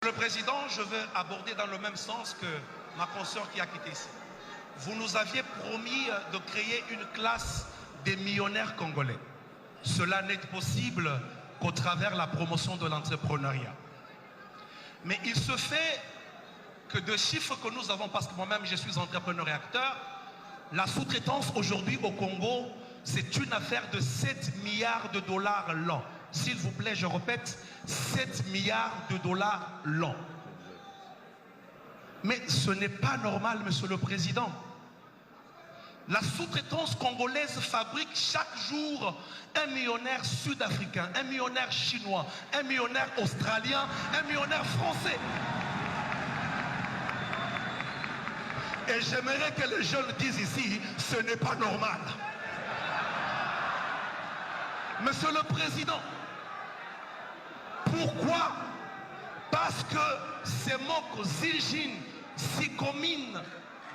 Le président, je veux aborder dans le même sens que ma consoeur qui a quitté ici. Vous nous aviez promis de créer une classe des millionnaires congolais. Cela n'est possible qu'au travers la promotion de l'entrepreneuriat. Mais il se fait que de chiffres que nous avons, parce que moi-même je suis entrepreneur et acteur, la sous-traitance aujourd'hui au Congo, c'est une affaire de 7 milliards de dollars l'an. S'il vous plaît, je répète, 7 milliards de dollars l'an. Mais ce n'est pas normal, monsieur le président. La sous-traitance congolaise fabrique chaque jour un millionnaire sud-africain, un millionnaire chinois, un millionnaire australien, un millionnaire français. Et j'aimerais que les jeunes disent ici, ce n'est pas normal. Monsieur le président, pourquoi? Parce que ces mots Zijin, Sikomine,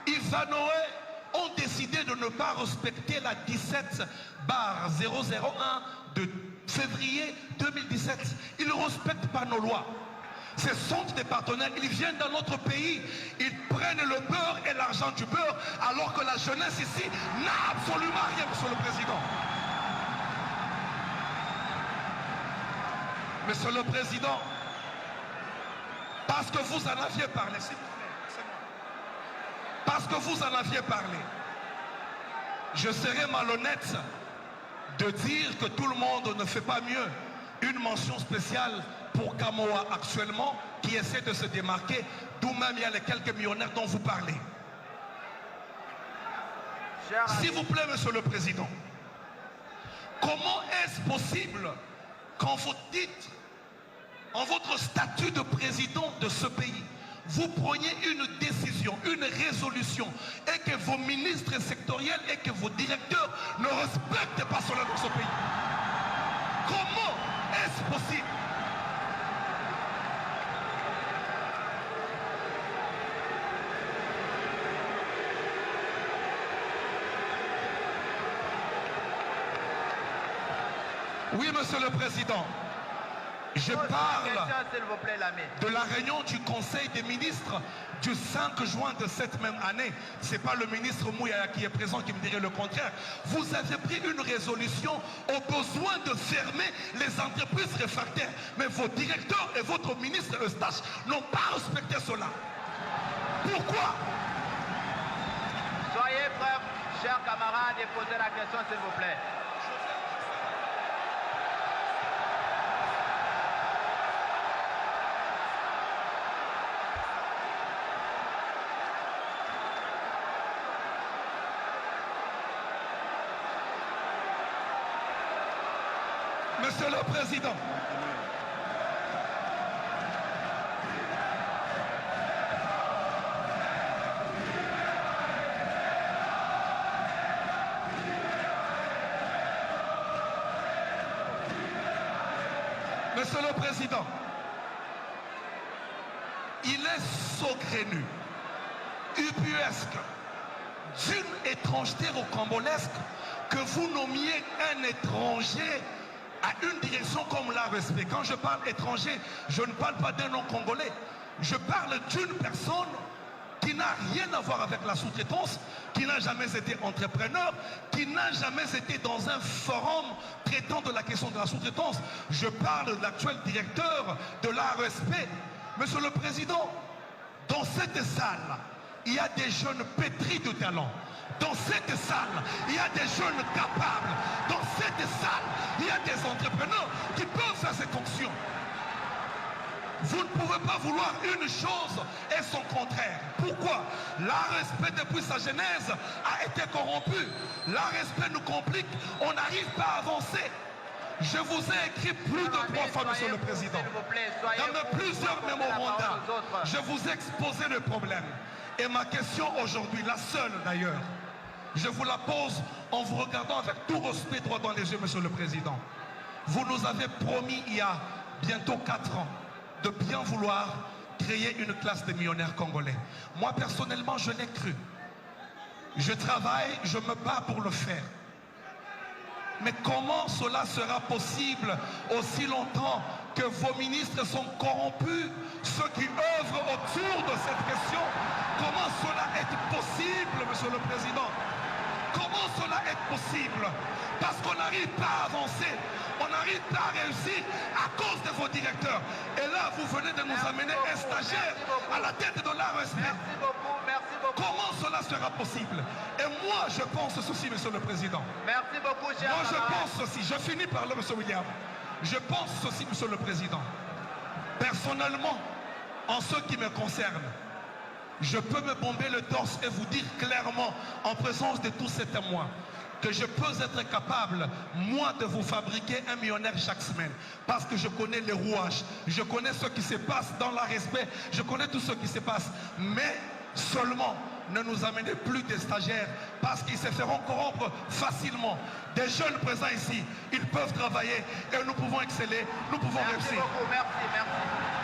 Ivanoé ont décidé de ne pas respecter la 17/001 de février 2017. Ils ne respectent pas nos lois. Ce sont des partenaires, ils viennent dans notre pays, ils prennent le beurre et l'argent du beurre, alors que la jeunesse ici n'a absolument rien, monsieur le président. Monsieur le président, parce que vous en aviez parlé, s'il vous plaît, c'est moi. Parce que vous en aviez parlé, je serais malhonnête de dire que tout le monde ne fait pas mieux. Une mention spéciale pour Kamoa actuellement, qui essaie de se démarquer, d'où même il y a les quelques millionnaires dont vous parlez. S'il vous plaît, monsieur le président, comment est-ce possible qu'en votre titre, en votre statut de président de ce pays, vous preniez une décision, une résolution, et que vos ministres sectoriels et que vos directeurs ne respectent pas cela dans ce pays? Comment est-ce possible? Oui, monsieur le président. Je parle de la réunion du Conseil des ministres du 5 juin de cette même année. Ce n'est pas le ministre Mouyaya qui est présent qui me dirait le contraire. Vous avez pris une résolution au besoin de fermer les entreprises réfractaires. Mais vos directeurs et votre ministre Eustache n'ont pas respecté cela. Pourquoi? Soyez prêts, chers camarades, et posez la question, s'il vous plaît. Monsieur le Président, Monsieur le Président, il est saugrenu, ubuesque, d'une étrangeté rocambolesque que vous nommiez un étranger à une direction comme l'ARSP. Quand je parle étranger, je ne parle pas d'un nom congolais. Je parle d'une personne qui n'a rien à voir avec la sous-traitance, qui n'a jamais été entrepreneur, qui n'a jamais été dans un forum traitant de la question de la sous-traitance. Je parle de l'actuel directeur de l'ARSP. Monsieur le Président, dans cette salle, il y a des jeunes pétris de talent. Dans cette salle, il y a des jeunes capables. Dans cette salle, il y a des entrepreneurs qui peuvent faire cette fonction. Vous ne pouvez pas vouloir une chose et son contraire. Pourquoi? L'ARSP depuis sa genèse a été corrompu. L'ARSP nous complique, on n'arrive pas à avancer. Je vous ai écrit plus de 3 fois, monsieur le Président. Dans plusieurs mémorandums, je vous ai exposé le problème. Et ma question aujourd'hui, la seule d'ailleurs, je vous la pose en vous regardant avec tout respect droit dans les yeux, monsieur le Président. Vous nous avez promis il y a bientôt 4 ans de bien vouloir créer une classe de millionnaires congolais. Moi personnellement, je l'ai cru. Je travaille, je me bats pour le faire. Mais comment cela sera possible aussi longtemps que vos ministres sont corrompus, ceux qui œuvrent autour de cette question? Comment cela est possible, Monsieur le Président? Comment cela est possible? Parce qu'on n'arrive pas à avancer, on n'arrive pas à réussir à cause de vos directeurs. Et là, vous venez de nous amener un stagiaire à la tête de l'ARSP. Merci beaucoup, merci beaucoup. Comment cela sera possible? Et moi, je pense ceci, Monsieur le Président. Merci beaucoup, cher Moi, je camarade. pense ceci. Je finis par là, Monsieur William. Je pense ceci, Monsieur le Président. Personnellement, en ce qui me concerne, je peux me bomber le torse et vous dire clairement, en présence de tous ces témoins, que je peux être capable, moi, de vous fabriquer un millionnaire chaque semaine. Parce que je connais les rouages, je connais ce qui se passe dans la respect, je connais tout ce qui se passe. Mais seulement, ne nous amenez plus des stagiaires parce qu'ils se feront corrompre facilement. Des jeunes présents ici, ils peuvent travailler et nous pouvons exceller, nous pouvons Merci réussir. beaucoup, merci, merci.